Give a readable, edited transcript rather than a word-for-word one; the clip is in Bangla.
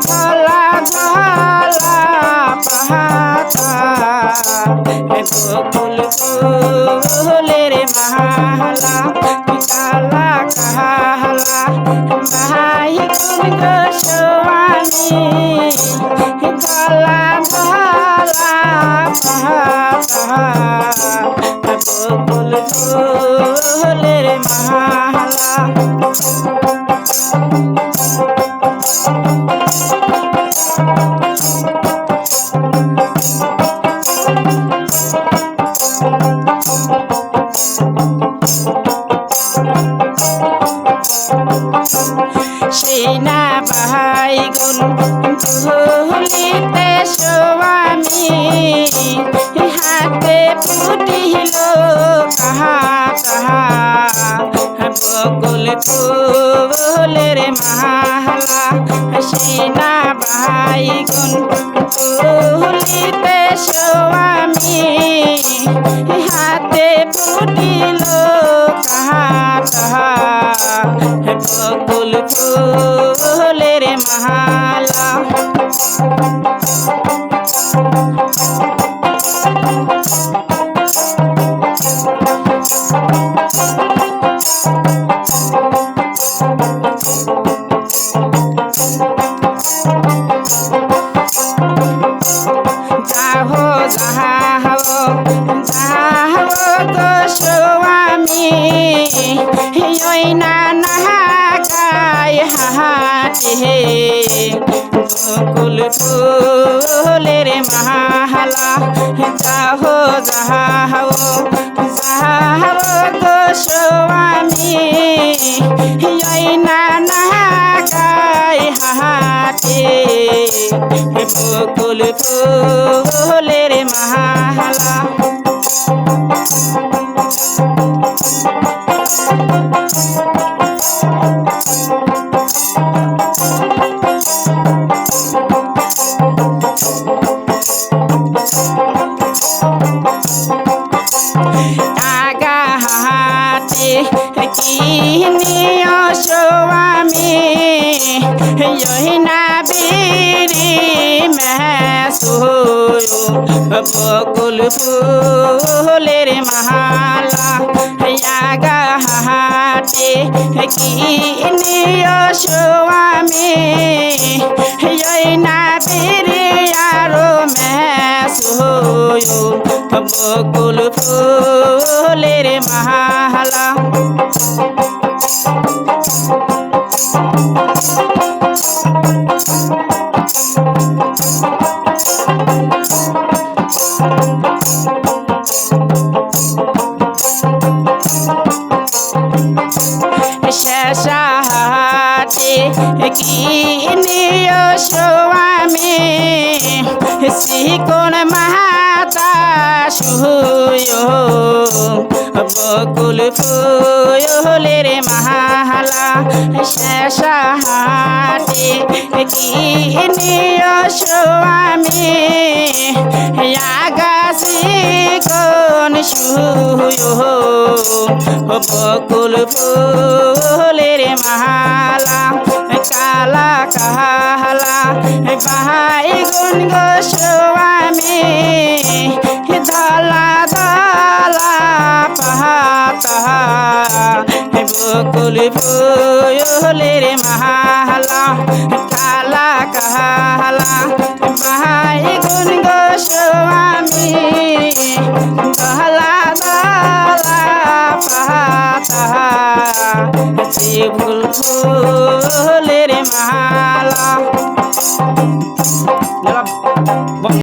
ধলা ধলা পাতা বকুল ফুলের মালা কালা কালা ভাই গুণ গোস্বামী ধলা ধলা পাতা বকুল ফুলের মালা সেনা ভাই গুণ ভুলিতে স্বামী হাতে ফুটিল কাহা কাহা বকুল ফুলের মালা সেনা ভাই গুণ ভুলিতে স্বামী হাতে ফুটিল কাহা কাহা বকুল ফুলের মালা যাহো যাহো যাহো গোস্বামী ওই না নাহাকায় হাটে বকুল ফুলের মালা যাহো যাহো যাহো গোস্বামী ওই না নাহাকায় হাটে বকুল ফুলের মালা আগা হাতে কিনিয় স্বামী না বিরি মেসো বকুল ফুলের মালা আগা হাতে কিনিয় স্বামী না বিরি আরো মেসো বকুল ফুলের মালা শেষা হাতে কিনিয় স্বামী শিকোণ মাতা শুয় বকুল ফুলের মালা শেষা হাতে কিনিয় স্বামী আগাছি কোন শুয় বকুল ফুলের মালা কালা কালা ভাই গুণ গোস্বামী ধলা ধলা পাতা বকুল ফুলের মালা কালা কালা ভাই গুণ গোস্বামী ধলা ধলা পাতা ফুলের মালা